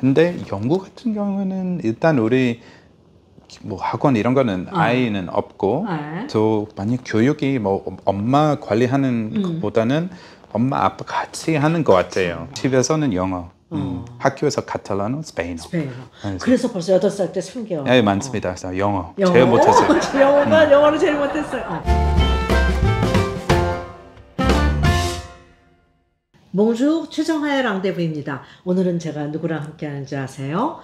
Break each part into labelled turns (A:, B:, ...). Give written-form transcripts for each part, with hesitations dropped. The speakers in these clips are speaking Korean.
A: 근데 영국 같은 경우는 일단 우리 뭐 학원 이런 거는 아이는 없고 또 만약 교육이 뭐 엄마 관리하는 것보다는 엄마 아빠 같이 하는 것 같아요. 집에서는 영어, 학교에서 카탈라노, 스페인어.
B: 그래서 벌써 8살 때 3개월.
A: 네, 많습니다. 그래서 영어 제일 못했어요.
B: 영어를 제일 못했어요. 몽주 최정하의 랑데부입니다. 오늘은 제가 누구랑 함께 하는지 아세요?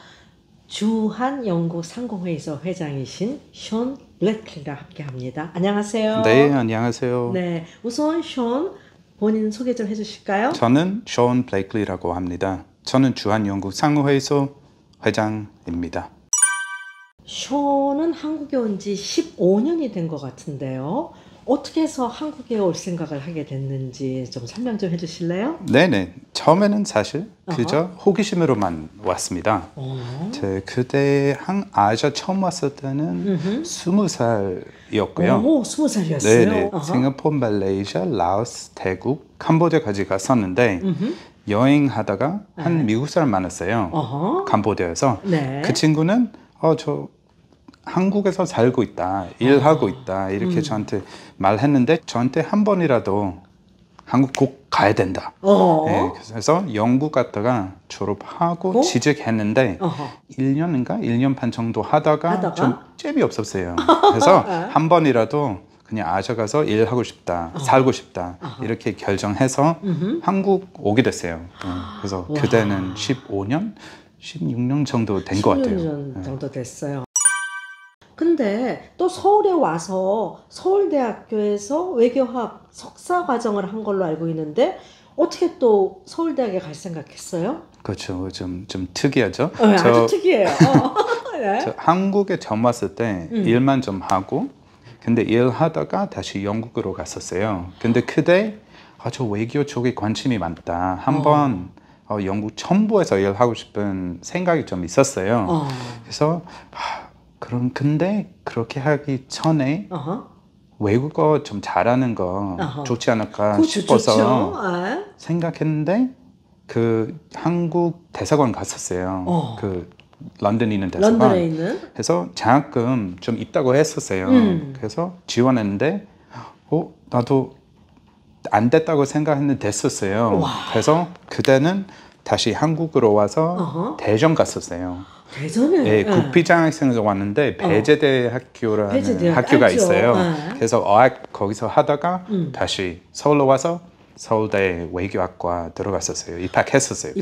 B: 주한 영국 상공회의소 회장이신 션 블래클리랑 함께 합니다. 안녕하세요.
A: 네, 안녕하세요.
B: 네, 우선 션 본인 소개 좀 해주실까요?
A: 저는 션 블래클리라고 합니다. 저는 주한 영국 상공회의소 회장입니다.
B: 션은 한국에 온 지 15년이 된 것 같은데요. 어떻게 해서 한국에 올 생각을 하게 됐는지 좀 설명 좀 해주실래요?
A: 네네. 처음에는 사실 그저 호기심으로만 왔습니다. 제 그때 아시아 처음 왔을 때는 20살이었고요.
B: 오, 20살이었어요?
A: 네네. 싱가포르, 말레이시아, 라오스, 태국, 캄보디아까지 갔었는데 여행하다가 한 미국 사람 만났어요. 캄보디아에서.
B: 네.
A: 그 친구는 저 한국에서 살고 있다, 일하고 있다 이렇게 저한테 말했는데 저한테 한 번이라도 한국 꼭 가야 된다. 네, 그래서 영국 갔다가 졸업하고 취직했는데 1년인가 1년 반 정도 하다가 좀 재미없었어요. 그래서 한 번이라도 그냥 아시아 가서 일하고 싶다, 살고 싶다 이렇게 결정해서 한국 오게 됐어요. 그래서 그때는 15년, 16년 정도 된 것 같아요.
B: 16년 정도 됐어요. 근데 또 서울에 와서 서울대학교에서 외교학 석사 과정을 한 걸로 알고 있는데 어떻게 또 서울대학에 갈 생각했어요?
A: 그렇죠. 좀 특이하죠?
B: 네, 아주 특이해요. 네.
A: 저 한국에 처음 왔을 때 일만 좀 하고 근데 일하다가 다시 영국으로 갔었어요. 근데 그때 저 외교 쪽에 관심이 많다. 한번 영국 정부에서 일하고 싶은 생각이 좀 있었어요. 그래서 그럼 근데 그렇게 하기 전에 외국어 좀 잘하는 거 좋지 않을까 싶어서 생각했는데 그 한국 대사관 갔었어요. 그 런던에 있는 대사관.
B: 런던에 있는?
A: 그래서 장학금 좀 있다고 했었어요. 그래서 지원했는데 나도 안 됐다고 생각했는데 됐었어요. 그래서 그때는 다시 한국으로 와서 대전 갔었어요.
B: 대전에?
A: 네, 국비장학생에서 왔는데 배제대 학교라는 학교가 있어요. 그래서 어학 거기서 하다가 다시 서울로 와서 서울대 외교학과 들어갔었어요. 입학했었어요.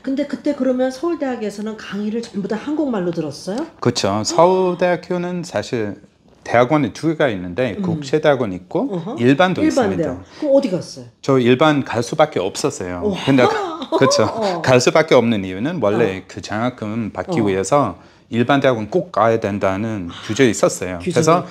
B: 근데 그때 그러면 서울대학에서는 강의를 전부 다 한국말로 들었어요?
A: 그렇죠. 서울대학교는 사실 대학원이 2개가 있는데 국제대학원 있고 일반도 있습니다.
B: 그럼 어디 갔어요?
A: 저 일반 갈 수밖에 없었어요. 근데 그렇죠. 갈 수밖에 없는 이유는 원래 그 장학금 받기 위해서 일반 대학원 꼭 가야 된다는 규정이 있었어요. 그래서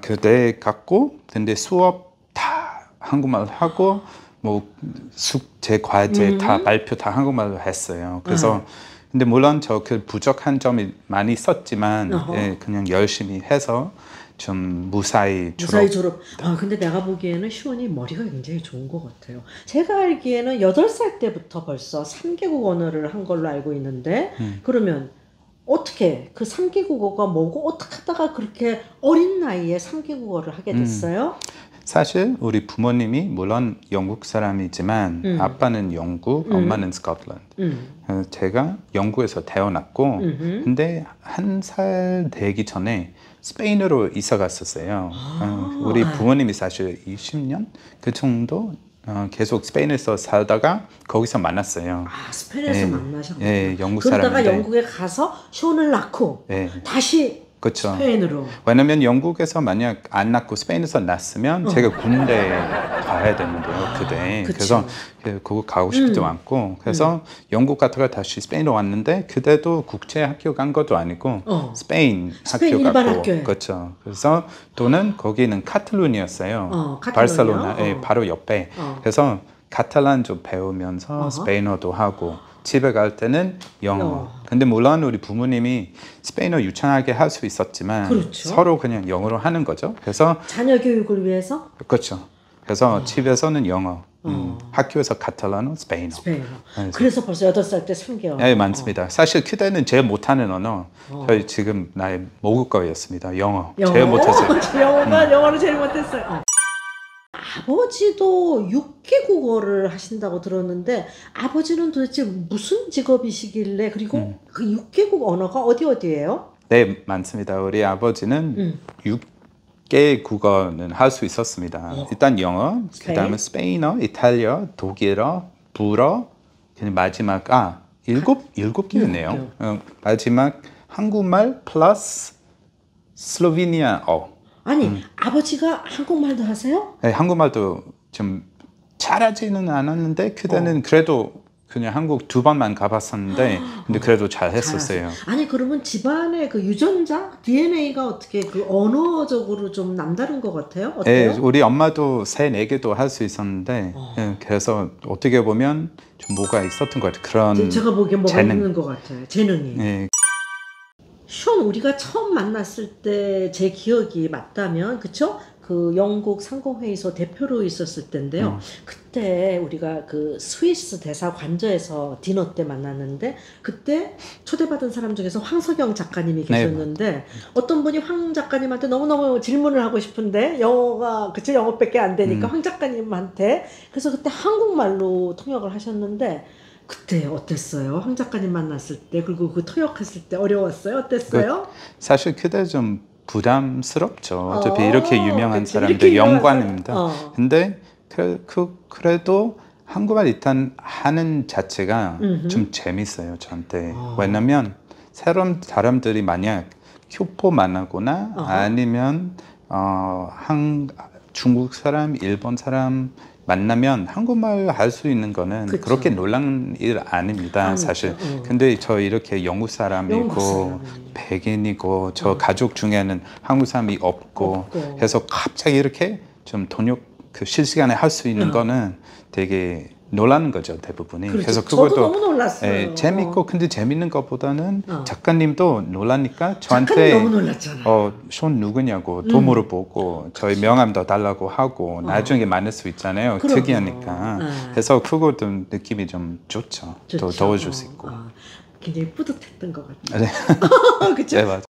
A: 그때 갔고 근데 수업 다 한국말로 하고 뭐 숙제 과제 다 발표 다 한국말로 했어요. 그래서 근데 물론 저 그 부족한 점이 많이 있었지만 그냥 열심히 해서 좀 무사히 졸업.
B: 근데 내가 보기에는 시원이 머리가 굉장히 좋은 것 같아요. 제가 알기에는 8살 때부터 벌써 3개국 언어를 한 걸로 알고 있는데 그러면 어떻게 그 3개국어가 뭐고 어떻게 하다가 그렇게 어린 나이에 3개국어를 하게 됐어요?
A: 사실 우리 부모님이 물론 영국 사람이지만 아빠는 영국, 엄마는 스코틀랜드. 제가 영국에서 태어났고 근데 1살 되기 전에 스페인으로 이사 갔었어요. 우리 부모님이 사실 20년 그 정도 계속 스페인에서 살다가 거기서 만났어요.
B: 스페인에서 만나셨구나.
A: 영국 사람인데.
B: 그러다가 영국에 가서 시온을 낳고 다시
A: 그렇죠.
B: 스페인으로.
A: 왜냐면 영국에서 만약 안 낳고 스페인에서 낳았으면 제가 군대 가야 되는데요. 그때. 그래서 그거 가고 싶지도 않고 그래서 영국 갔다가 다시 스페인으로 왔는데 그때도 국제 학교 간 것도 아니고 스페인 학교 갔고 그렇죠. 그래서 또는 거기는 카탈루니였어요. 바르셀로나 바로 옆에. 그래서 카탈란 좀 배우면서 스페인어도 하고 집에 갈 때는 영어. 근데 물론 우리 부모님이 스페인어 유창하게 할 수 있었지만 서로 그냥 영어로 하는 거죠. 그래서
B: 자녀 교육을 위해서?
A: 그렇죠. 그래서 집에서는 영어, 학교에서 카탈라노, 스페인어.
B: 그래서 벌써 8살 때 3개월.
A: 네, 많습니다. 사실 그때는 제일 못하는 언어, 저희 지금 나의 모국어였습니다. 영어. 제일 못했어요.
B: 영어를 제일 못했어요. 아버지도 6개국어를 하신다고 들었는데 아버지는 도대체 무슨 직업이시길래 그리고 그 6개국 언어가 어디예요?
A: 네, 많습니다. 우리 아버지는 6개 국어는 할 수 있었습니다. 일단 영어, 그 다음에 스페인어, 이탈리아, 독일어, 불어, 마지막 일곱 개였네요. 마지막 한국말 플러스 슬로베니아어.
B: 아니 아버지가 한국말도 하세요?
A: 네, 한국말도 좀 잘하지는 않았는데 그때는 그래도 그냥 한국 2번만 가봤었는데 근데 그래도 잘 했었어요.
B: 아니 그러면 집안의 그 유전자 DNA가 어떻게 그 언어적으로 좀 남다른 것 같아요? 어때요?
A: 네, 우리 엄마도 3, 4개도 할 수 있었는데 네, 그래서 어떻게 보면 좀 뭐가 있었던 것 같아요. 그런
B: 제가 보기엔 뭐가 있는 것 같아요. 재능이.
A: 네.
B: 션 우리가 처음 만났을 때 제 기억이 맞다면 그쵸? 그 영국 상공회의소 대표로 있었을 때인데요. 그때 우리가 그 스위스 대사 관저에서 디너 때 만났는데 그때 초대받은 사람 중에서 황석영 작가님이 계셨는데 네. 어떤 분이 황 작가님한테 너무너무 질문을 하고 싶은데 영어가 그쵸? 영어밖에 안 되니까 황 작가님한테 그래서 그때 한국말로 통역을 하셨는데 그때 어땠어요? 황 작가님 만났을 때 그리고 그 통역했을 때 어려웠어요? 어땠어요?
A: 사실 그때 좀 부담스럽죠. 어차피 이렇게 유명한 사람들 영광입니다. 근데 그래도 한국말 일단 하는 자체가 좀 재밌어요 저한테. 왜냐면 새로운 사람들이 만약 교포만 하거나 아니면 중국 사람, 일본 사람 만나면 한국말 할 수 있는 거는 그쵸. 그렇게 놀란 일 아닙니다 사실. 근데 저 이렇게 영국 사람이고 백인이고 저 가족 중에는 한국 사람이 없고 해서 갑자기 이렇게 좀 통역 그 실시간에 할 수 있는 거는 되게 놀라는 거죠 대부분이.
B: 그렇죠.
A: 그래서 그것도
B: 저도 너무 놀랐어요.
A: 재밌고 근데 재밌는 것보다는 작가님도 놀라니까 저한테
B: 너무 놀랐잖아요.
A: 션 누구냐고 또 물어보고 저희 명함도 달라고 하고 나중에 만날 수 있잖아요. 특이하니까. 그래서 그것도 느낌이 좀 좋죠. 또 도와줄 수 있고.
B: 굉장히 뿌듯했던 것 같아요.
A: 네.
B: 그렇죠?
A: 네, 맞아요.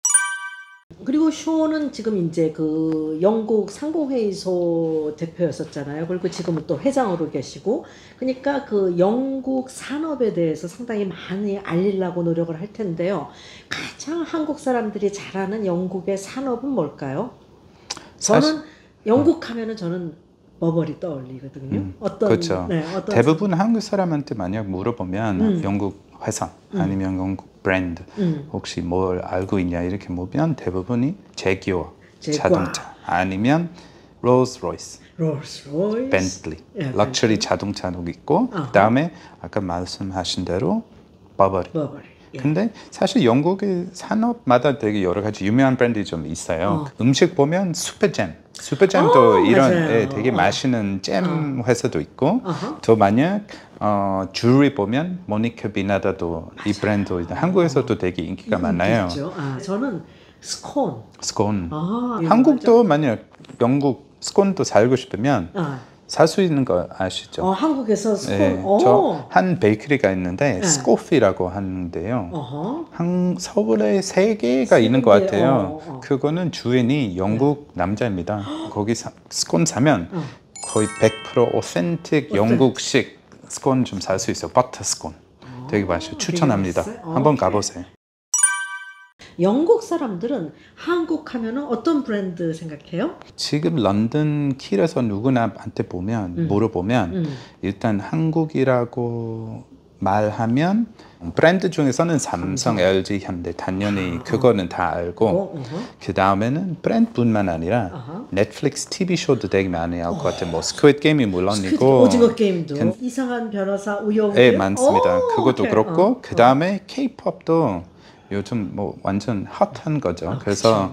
B: 그리고 쇼는 지금 이제 그 영국 상공회의소 대표였었잖아요. 그리고 지금은 또 회장으로 계시고, 그러니까 그 영국 산업에 대해서 상당히 많이 알리려고 노력을 할 텐데요. 가장 한국 사람들이 잘하는 영국의 산업은 뭘까요? 저는 영국 하면은 저는 버버리 떠올리거든요. 어떤
A: 그렇죠.
B: 네, 어떤
A: 대부분 한국 사람한테 만약 물어보면 영국 회사 아니면 영국 브랜드 혹시 뭘 알고 있냐 이렇게 물으면 대부분이 제규어 자동차 아니면 롤스로이스, 벤틀리, 럭셔리 자동차도 있고 그다음에 아까 말씀하신 대로 버버리. 근데 사실 영국의 산업마다 되게 여러 가지 유명한 브랜드 좀 있어요. 음식 보면 슈퍼잼도 이런 되게 맛있는 잼 회사도 있고 또 만약 주얼리 보면 모니카 비나다도 이 브랜드 한국에서도 되게 인기가 많아요.
B: 저는 스콘.
A: 한국도 만약 영국 스콘도 살고 싶으면 살 수 있는 거 아시죠?
B: 한국에서 스콘.
A: 네, 저 한 베이커리가 있는데 스코피라고 하는데요. 서울에 3개가 있는 것 같아요. 그거는 주인이 영국 남자입니다. 거기 스콘 사면 거의 100% 오센틱 영국식 스콘 좀 살 수 있어요. 버터 스콘. 되게 맛있어요. 추천합니다. 한번 가보세요.
B: 영국 사람들은 한국 하면은 어떤 브랜드 생각해요?
A: 지금 런던 킬에서 누구나한테 보면 물어보면 일단 한국이라고 말하면 브랜드 중에서는 삼성, LG, 현대 당연히 그거는 다 알고 그 다음에는 브랜드뿐만 아니라 넷플릭스 TV 쇼도 되게 많이 알 것 같아요. 뭐 스퀴드 게임이 물론이고
B: 오징어 게임도 이상한 변호사 우영우
A: 네 많습니다. 그것도 그렇고 그 다음에 K-팝도 요즘 뭐 완전 핫한 거죠. 그래서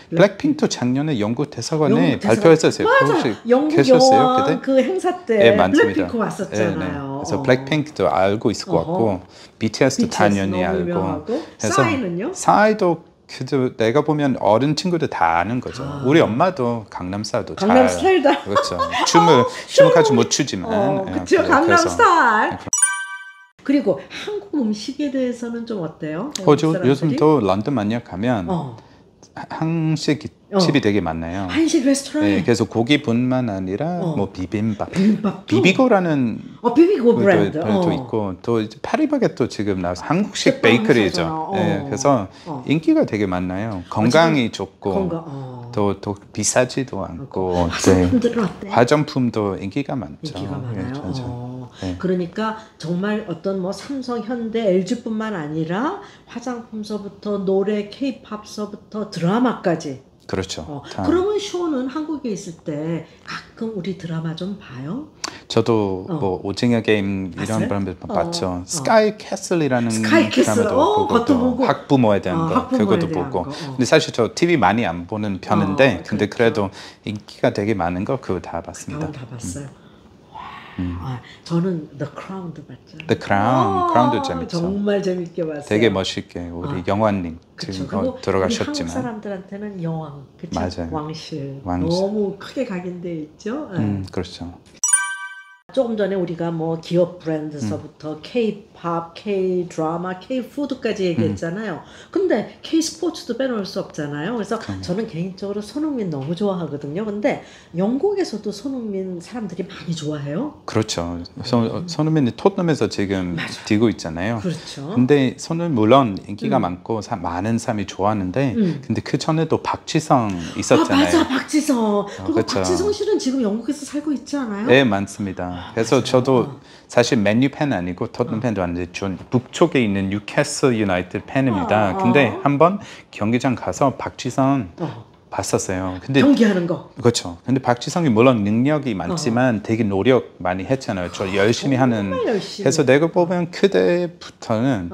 A: 블랙핑크도 작년에 영국 대사관에 발표했었어요. 혹시 계셨어요 그때?
B: 그 행사 때
A: 네,
B: 블랙핑크 왔었잖아요.
A: 네. 그래서 블랙핑크도 알고 있을 것 같고 BTS도 당연히 알고.
B: 싸이는요?
A: 싸이도 그래도 내가 보면 어른 친구들 다 아는 거죠. 우리 엄마도 강남스타일도
B: 강남 스타일다.
A: 그렇죠. 춤을 못 추지만.
B: 그렇죠. 강남 스타일. 그리고 한국 음식에 대해서는 좀 어때요?
A: 요즘 또 런던 만약 가면 한식 집이 되게 많아요.
B: 한식 레스토랑.
A: 네, 그래서 고기뿐만 아니라 뭐 비빔밥도? 비비고라는
B: 비비고 브랜드
A: 도 있고 또 이제 파리바게뜨 지금 나와서 한국식 베이커리죠. 네, 그래서 인기가 되게 많아요. 건강이 좋고 또 비싸지도 않고
B: 화장품들은 어때?
A: 화장품도 인기가 많죠.
B: 인기가 많아요.
A: 네.
B: 그러니까 정말 어떤 뭐 삼성, 현대, LG뿐만 아니라 화장품서부터 노래, K-팝서부터 드라마까지.
A: 그렇죠.
B: 그러면 쇼는 한국에 있을 때 가끔 우리 드라마 좀 봐요?
A: 저도 뭐 오징어 게임 이런 드라마 봤죠. 스카이 캐슬이라는 드라마도 보고 학부모에 대한 거 그것도 보고. 근데 사실 저 TV 많이 안 보는 편인데 근데 그래도 인기가 되게 많은 거 그거 다 봤습니다.
B: 다 봤어요. 저는 The Crown도 봤죠.
A: The Crown도 재밌죠.
B: 정말 재밌게 봤어요.
A: 되게 멋있게 우리 영화님 지금 들어가셨지만
B: 한국 사람들한테는 여왕, 그쵸?
A: 맞아요.
B: 왕실 너무 크게 각인돼 있죠.
A: 그렇죠.
B: 조금 전에 우리가 뭐 기업 브랜드서부터 K-팝, K-드라마, K-푸드까지 얘기했잖아요. 근데 K-스포츠도 빼놓을 수 없잖아요. 그래서 저는 개인적으로 손흥민 너무 좋아하거든요. 근데 영국에서도 손흥민 사람들이 많이 좋아해요.
A: 그렇죠. 손흥민이 토트넘에서 지금 뛰고 있잖아요.
B: 그렇죠.
A: 근데 손흥민 물론 인기가 많고 많은 사람이 좋아하는데 근데 그 전에도 박지성 있었잖아요.
B: 맞아, 박지성. 그리고
A: 그렇죠.
B: 박지성 씨는 지금 영국에서 살고 있지 않아요?
A: 네, 많습니다. 그래서 저도 사실 맨유 팬 아니고 토트넘 팬도 아닌데 전 북쪽에 있는 뉴캐슬 유나이티드 팬입니다. 근데 한번 경기장 가서 박지성 봤었어요. 근데
B: 경기하는 거.
A: 그렇죠. 근데 박지성이 물론 능력이 많지만 되게 노력 많이 했잖아요. 저 열심히 하는. 그래서 내가 보면 그때부터는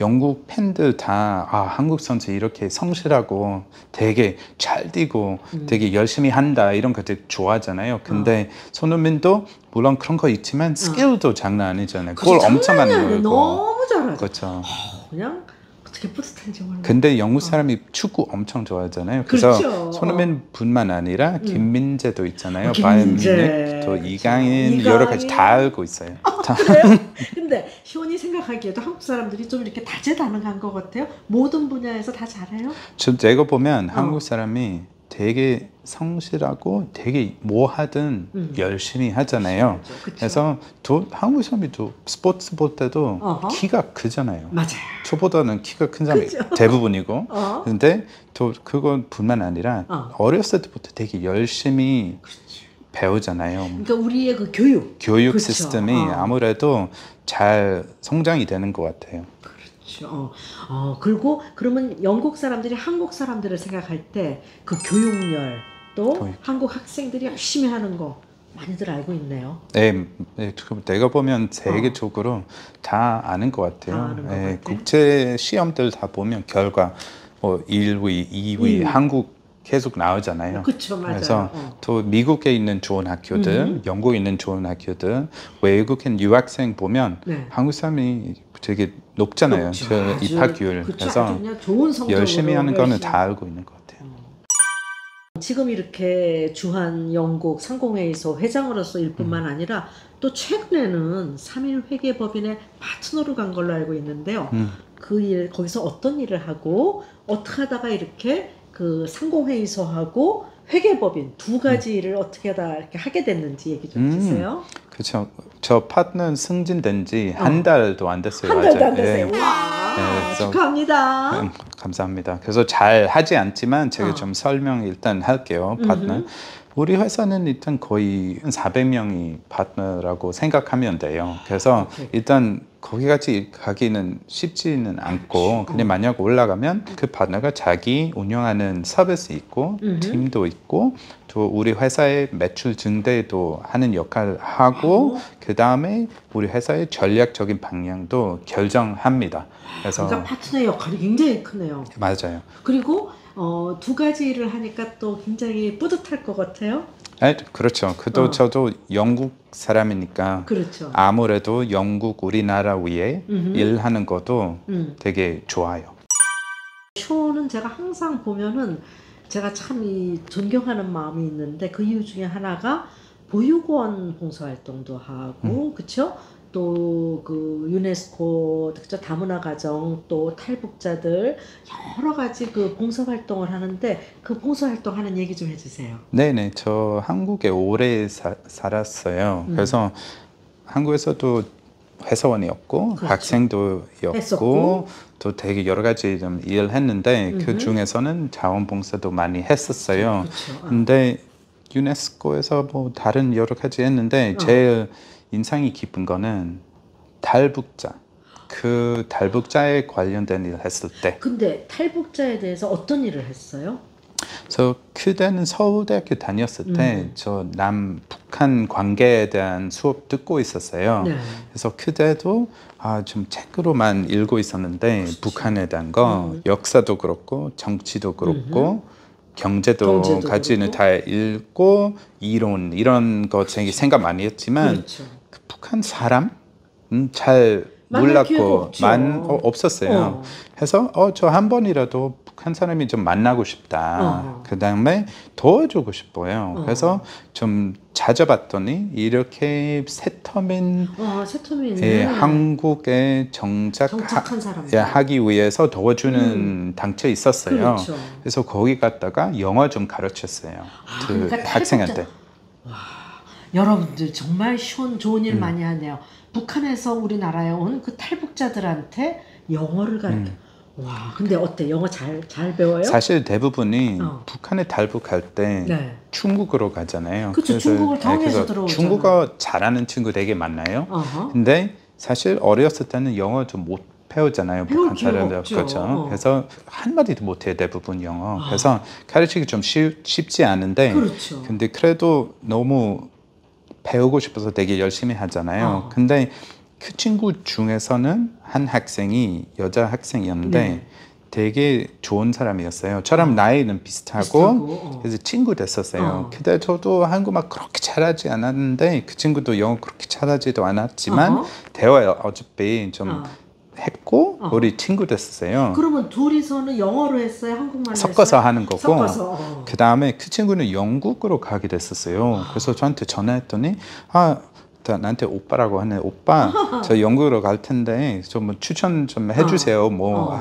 A: 영국 팬들 다 한국 선수 이렇게 성실하고 되게 잘 뛰고 되게 열심히 한다 이런 것들 좋아하잖아요. 근데 손흥민도 물론 그런 거 있지만 스킬도 장난 아니잖아요. 그걸 엄청 많이 놀고
B: 너무 잘하죠.
A: 그렇죠.
B: 그냥 어떻게 뿌듯한지 몰라요.
A: 근데 영국 사람이 축구 엄청 좋아하잖아요. 그래서
B: 그렇죠.
A: 손흥민뿐만 아니라 김민재도 있잖아요.
B: 김민재,
A: 또 이강인 여러 가지 다 알고 있어요.
B: 그래요? 근데 시원이 생각하기에도 한국 사람들이 좀 이렇게 다재다능한 것 같아요. 모든 분야에서 다 잘해요.
A: 제가 보면 한국 사람이 되게 성실하고 되게 뭐 하든 열심히 하잖아요. 그래서 또 한국 사람이 또 스포츠 볼 때도 키가 크잖아요.
B: 맞아요.
A: 저보다는 키가 큰 사람이 대부분이고. 근데 또 그것뿐만 아니라 어렸을 때부터 되게 열심히 배우잖아요.
B: 그러니까 우리의 그 교육 그쵸?
A: 시스템이 아무래도 잘 성장이 되는 것 같아요.
B: 그렇죠. 그리고 그러면 영국 사람들이 한국 사람들을 생각할 때 그 교육열 또 한국 학생들이 열심히 하는 거 많이들 알고 있네요.
A: 네, 내가 보면 세계적으로 다 아는 것 같아요.
B: 다 아는 것 같아.
A: 국제 시험들 다 보면 결과 뭐 1위, 2위 한국 계속 나오잖아요.
B: 그쵸, 맞아요.
A: 그래서 또 미국에 있는 좋은 학교들, 영국에 있는 좋은 학교들, 외국인 유학생 보면 한국 사람이 되게 높잖아요. 그 입학률. 그래서
B: 좋은
A: 열심히 하는 거는 다 알고 있는 것 같아요.
B: 지금 이렇게 주한 영국 상공회의소 회장으로서 일뿐만 아니라 또 최근에는 3일 회계법인의 파트너로 간 걸로 알고 있는데요. 그 일, 거기서 어떤 일을 하고 어떻게 하다가 이렇게 그 상공회의소하고 회계법인 두 가지 일을 어떻게 하다 이렇게 하게 됐는지 얘기 좀 해주세요.
A: 그렇죠. 저 파트너는 승진된 지 한 달도 안 됐어요.
B: 한 달도 안 됐어요. 와, 축하합니다.
A: 감사합니다. 그래서 잘 하지 않지만 제가 좀 설명 일단 할게요. 파트너. 우리 회사는 일단 거의 400명이 파트너라고 생각하면 돼요. 그래서 일단 거기까지 가기는 쉽지는 않고 근데 만약 올라가면 그 파트너가 자기 운영하는 서비스 있고 팀도 있고 또 우리 회사의 매출 증대도 하는 역할을 하고 그 다음에 우리 회사의 전략적인 방향도 결정합니다. 그래서
B: 그러니까 파트너의 역할이 굉장히 크네요.
A: 맞아요.
B: 그리고 두 가지 일을 하니까 또 굉장히 뿌듯할 것 같아요.
A: 그렇죠. 저도 영국 사람이니까
B: 그렇죠.
A: 아무래도 영국 우리나라 위에 일하는 것도 되게 좋아요.
B: 쇼는 제가 항상 보면은 제가 참 존경하는 마음이 있는데 그 이유 중에 하나가 보육원 봉사활동도 하고 그쵸? 또 그 유네스코 그쵸? 다문화 가정 또 탈북자들 여러 가지 그 봉사활동을 하는데 그 봉사활동 하는 얘기 좀 해주세요.
A: 네네, 저 한국에 오래 살았어요. 그래서 한국에서도 회사원이었고
B: 그렇죠.
A: 학생도였고
B: 했었고.
A: 또 되게 여러 가지 좀 일을 했는데 그 중에서는 자원봉사도 많이 했었어요.
B: 그쵸.
A: 근데 유네스코에서 뭐 다른 여러 가지 했는데 제일 인상이 깊은 거는 탈북자. 그 탈북자에 관련된 일을 했을 때.
B: 근데 탈북자에 대해서 어떤 일을 했어요?
A: 저 그때는 서울대학교 다녔을 때 저 남북한 관계에 대한 수업 듣고 있었어요.
B: 네.
A: 그래서 그때도 좀 책으로만 읽고 있었는데
B: 그렇지.
A: 북한에 대한 거 역사도 그렇고 정치도 그렇고 경제도 가지는
B: 그렇고.
A: 다 읽고 이론 이런 거 되게 생각 많이 했지만
B: 그렇죠.
A: 그 북한 사람 잘
B: 만날 기회가
A: 몰랐고
B: 없죠.
A: 없었어요. 그래서 저 한 번이라도 북한 사람이 좀 만나고 싶다. 그 다음에 도와주고 싶어요. 그래서 좀 찾아봤더니 이렇게 세터민
B: 세터민에
A: 한국에
B: 정착한 사람들.
A: 하기 위해서 도와주는 당처 있었어요.
B: 그렇죠.
A: 그래서 거기 갔다가 영어 좀 가르쳤어요. 그
B: 그러니까
A: 학생한테.
B: 여러분들 정말 좋은 일 많이 하네요. 북한에서 우리나라에 온 그 탈북자들한테 영어를 가르쳐. 와, 근데 어때? 영어 잘 배워요?
A: 사실 대부분이 북한에 탈북할 때
B: 네.
A: 중국으로 가잖아요.
B: 그렇죠. 중국을 통해서 들어오잖아요.
A: 중국어 잘하는 친구 되게 많나요? 근데 사실 어렸을 때는 영어 좀 못 배우잖아요. 북한 사람들. 그렇죠. 그래서 한마디도 못해요. 대부분 영어. 그래서 가르치기 좀 쉽지 않은데
B: 그렇죠.
A: 근데 그래도 너무 배우고 싶어서 되게 열심히 하잖아요. 근데 그 친구 중에서는 한 학생이 여자 학생이었는데 되게 좋은 사람이었어요. 저랑 나이는 비슷하고 그래서 친구 됐었어요. 근데 저도 한국말 그렇게 잘하지 않았는데 그 친구도 영어 그렇게 잘하지도 않았지만 대화 어차피 좀 했고 우리 친구 됐었어요.
B: 그러면 둘이서는 영어로 했어요? 한국말로
A: 섞어서
B: 했어요?
A: 하는 거고
B: 섞어서.
A: 그 다음에 그 친구는 영국으로 가게 됐었어요. 그래서 저한테 전화했더니 나한테 오빠라고 하네. 오빠 저 영국으로 갈 텐데 좀 추천 좀 해주세요. 뭐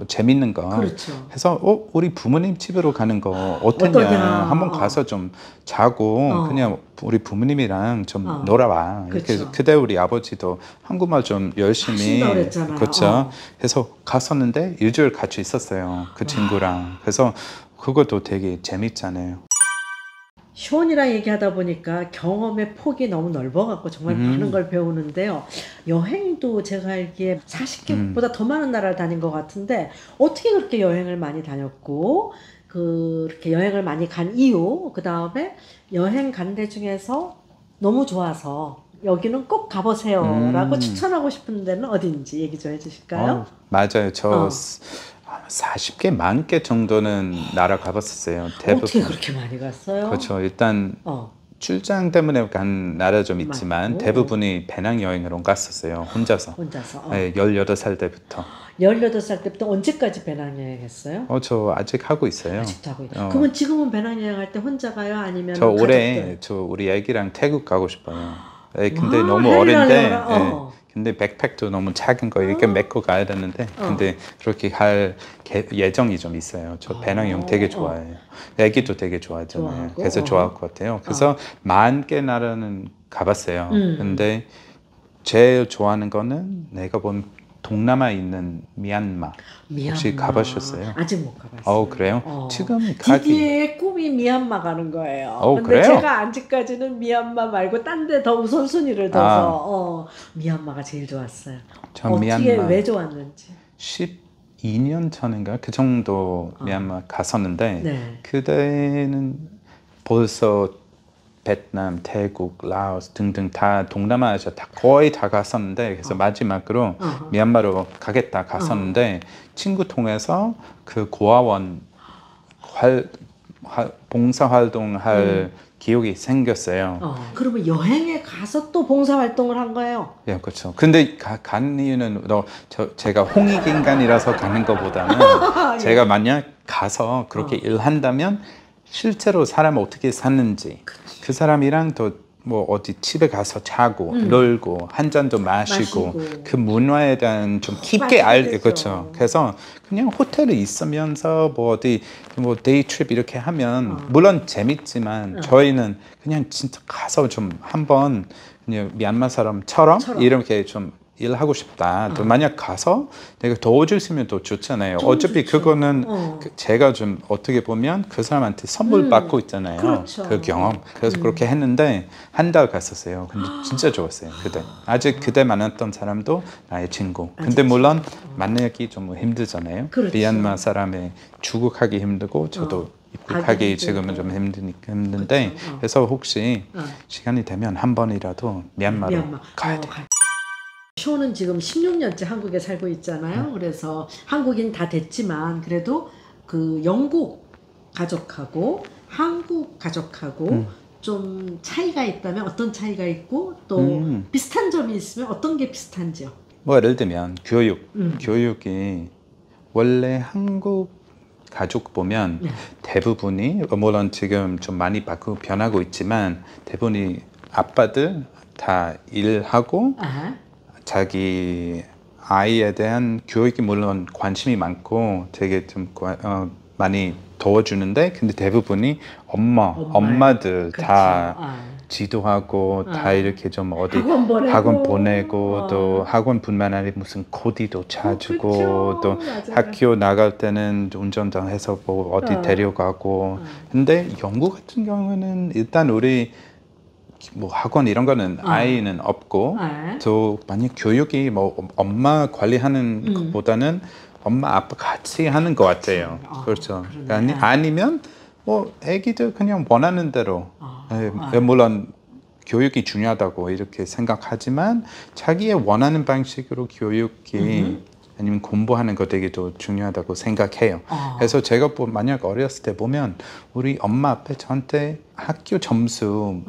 A: 재밌는 거.
B: 그렇죠.
A: 해서 우리 부모님 집으로 가는 거 어떠냐. 한번 가서 좀 자고 그냥 우리 부모님이랑 좀 놀아봐. 이렇게
B: 그렇죠.
A: 그때 우리 아버지도 한국말 좀 열심히 그렇죠. 해서 갔었는데 일주일 같이 있었어요. 그 친구랑. 그래서 그것도 되게 재밌잖아요.
B: 시원이랑 얘기하다 보니까 경험의 폭이 너무 넓어갖고 정말 많은 걸 배우는데요. 여행도 제가 알기에 40개국보다 더 많은 나라를 다닌 것 같은데 어떻게 그렇게 여행을 많이 다녔고 그렇게 여행을 많이 간 이유, 그 다음에 여행 간 데 중에서 너무 좋아서 여기는 꼭 가보세요 라고 추천하고 싶은 데는 어딘지 얘기 좀 해주실까요?
A: 맞아요. 저 40개, 만 개 정도는 나라 가봤었어요. 대부분.
B: 어떻게 그렇게 많이 갔어요?
A: 그렇죠. 일단 출장 때문에 간 나라 좀 있지만 대부분이 배낭여행으로 갔었어요. 혼자서. 네, 18살 때부터.
B: 18살 때부터 언제까지 배낭여행 했어요?
A: 저 아직 하고 있어요.
B: 아직도 하고 있어요. 그러면 지금은 배낭여행 할 때 혼자 가요? 아니면
A: 저 올해 우리 애기랑 태국 가고 싶어요. 근데 너무
B: 어린데
A: 근데 백팩도 너무 작은 거 이렇게 메고 가야 되는데 근데 그렇게 할 예정이 좀 있어요. 저 배낭여행 되게 좋아해요. 애기도 되게 좋아하잖아요.
B: 좋아하고,
A: 그래서 좋아할 것 같아요. 그래서 10,000개 나라는 가봤어요. 근데 제일 좋아하는 거는 내가 본 동남아에 있는 미얀마. 혹시 가보셨어요?
B: 아직 못 가봤어요.
A: 그래요? 지금
B: 디디의 꿈이 미얀마 가는 거예요. 근데
A: 그래요?
B: 제가 아직까지는 미얀마 말고 딴 데 더 우선순위를 둬서 미얀마가 제일 좋았어요. 어떻게 왜 좋았는지.
A: 12년 전인가 그 정도 미얀마 갔었는데 그때는 벌써 베트남, 태국, 라오스 등등 다 동남아시아 거의 다 갔었는데 그래서 마지막으로 미얀마로 가겠다 갔었는데 친구 통해서 그 고아원 봉사활동할 기억이 생겼어요.
B: 그러면 여행에 가서 또 봉사활동을 한 거예요?
A: 예, 그렇죠. 근데 가는 이유는 제가 홍익인간이라서 가는 것보다는
B: 예.
A: 제가 만약 가서 그렇게 일한다면 실제로 사람 어떻게 사는지 그 사람이랑 또 뭐 어디 집에 가서 자고 놀고 한 잔도 마시고 그 문화에 대한 좀 깊게 그렇죠. 그래서 그냥 호텔에 있으면서 뭐 어디 뭐 데이 트립 이렇게 하면 물론 재밌지만 저희는 그냥 진짜 가서 좀 한번 그냥 미얀마 사람처럼 이렇게 좀 일하고 싶다. 또 만약 가서 내가 도와줄 수 있으면 더 좋잖아요. 어차피 좋죠. 그거는 제가 좀 어떻게 보면 그 사람한테 선물 받고 있잖아요.
B: 그렇죠.
A: 그 경험. 그래서 그렇게 했는데 한 달 갔었어요. 근데 진짜 좋았어요. 그때 아직 그때 만났던 사람도 나의 친구. 근데 물론 만나기 좀 힘들잖아요.
B: 그렇죠.
A: 미얀마 사람에 주국하기 힘들고 저도 입국하기 지금은 좀 힘든데
B: 그렇죠.
A: 그래서 혹시 시간이 되면 한 번이라도 미얀마로 가야 돼요.
B: 쇼는 지금 16년째 한국에 살고 있잖아요. 그래서 한국인 다 됐지만 그래도 그 영국 가족하고 한국 가족하고 좀 차이가 있다면 어떤 차이가 있고 또 비슷한 점이 있으면 어떤 게 비슷한지요?
A: 뭐 예를 들면 교육이 원래 한국 가족 보면 대부분이 물론 지금 좀 많이 바꾸고 변하고 있지만 대부분이 아빠들 다 일하고 자기 아이에 대한 교육이 물론 관심이 많고 되게 좀 많이 도와주는데 근데 대부분이 엄마들
B: 그렇죠.
A: 다 지도하고 다 이렇게 좀 어디 학원 보내고 또 학원뿐만 아니라 무슨 코디도 찾고 또 학교 나갈 때는 운전장 해서 뭐 어디 데려가고 근데 영국 같은 경우는 일단 우리 뭐 학원 이런 거는 아이는 없고 또 만약 교육이 뭐 엄마 관리하는 것보다는 엄마 아빠 같이 하는 것 같아요. 그렇죠. 아니면 뭐 애기들 그냥 원하는 대로 물론 교육이 중요하다고 이렇게 생각하지만 자기의 원하는 방식으로 교육이 아니면 공부하는 거 되게 더 중요하다고 생각해요. 그래서 제가 만약 어렸을 때 보면 우리 엄마 아빠 저한테 학교 점수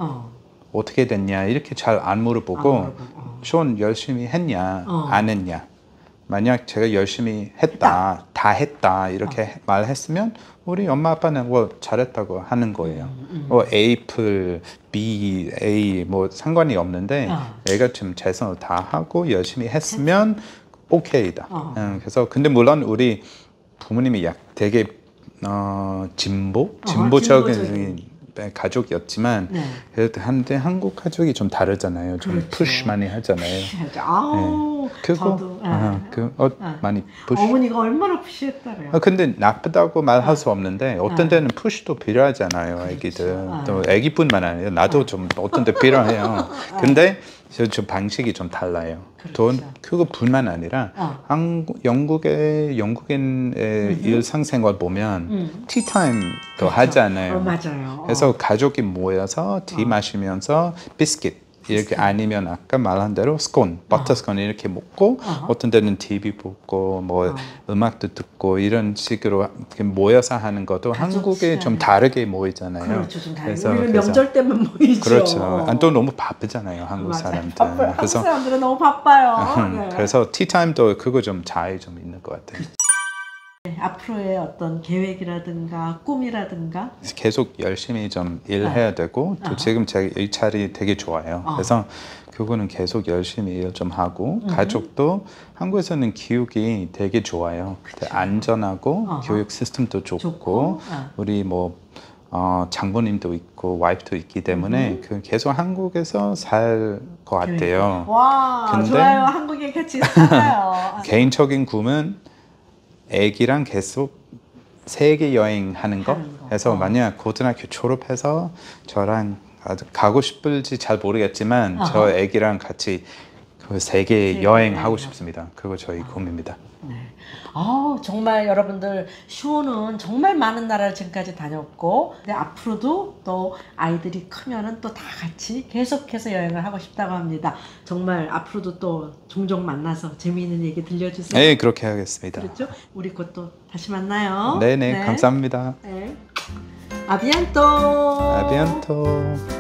A: 어떻게 됐냐 이렇게 잘 안 물어보고 쇼는 열심히 했냐 안 했냐 만약 제가 열심히 했다 다 했다 이렇게 말했으면 우리 엄마 아빠는 뭐 잘했다고 하는 거예요. 뭐 A+, B, A 뭐 상관이 없는데 애가 좀 최선을 다하고 열심히 했으면 오케이다. 그래서 근데 물론 우리 부모님이 되게 진보적인 가족이었지만 그래도 한데 한국 가족이 좀 다르잖아요. 좀
B: 그렇죠.
A: 푸시 많이 하잖아요.
B: 저도
A: 많이 푸시.
B: 어머니가 얼마나 푸시했다래요.
A: 근데 나쁘다고 말할 수 없는데 어떤 데는 푸시도 필요하잖아요. 애기들 또 애기뿐만 아니라 나도 좀 어떤 데 필요해요. 근데 저 방식이 좀 달라요. 또 그거뿐만 아니라 영국인의 일상생활 보면 티타임도 하잖아요.
B: 맞아요.
A: 그래서 가족이 모여서 티 마시면서 비스킷 이렇게 아니면 아까 말한 대로 스콘, 버터 스콘 이렇게 먹고 어떤 데는 TV 보고 뭐 음악도 듣고 이런 식으로 모여서 하는 것도 한국에 좀 다르게 모이잖아요.
B: 그렇죠, 좀 다르게. 우리는 명절 때만 모이죠.
A: 그렇죠. 또 너무 바쁘잖아요, 한국 사람들.
B: 바빠요. 그래서 한국 사람들은 너무 바빠요. 네.
A: 그래서 티타임도 그거 좀 차이 좀 있는 것 같아요.
B: 앞으로의 어떤 계획이라든가 꿈이라든가
A: 계속 열심히 좀 일해야 되고 또 지금 제 일자리 되게 좋아요. 그래서 그거는 계속 열심히 일 좀 하고 가족도 한국에서는 교육이 되게 좋아요. 안전하고 교육 시스템도 좋고 우리 뭐 장모님도 있고 와이프도 있기 때문에 계속 한국에서 살 것 같아요.
B: 와, 근데 좋아요. 한국에 같이 살아요.
A: 개인적인 꿈은 애기랑 계속 세계 여행하는 거. 그래서 만약 고등학교 졸업해서 저랑 가고 싶을지 잘 모르겠지만 저 애기랑 같이 그 세계 여행하고 싶습니다. 그거 저희 꿈입니다.
B: 네. 정말 여러분들 쇼는 정말 많은 나라를 지금까지 다녔고 근데 앞으로도 또 아이들이 크면은 또 다 같이 계속해서 여행을 하고 싶다고 합니다. 정말 앞으로도 또 종종 만나서 재미있는 얘기 들려주세요.
A: 네, 그렇게 하겠습니다.
B: 그렇죠? 우리 곧 또 다시 만나요.
A: 네네, 감사합니다.
B: 네. 아비안토.
A: 아비안토.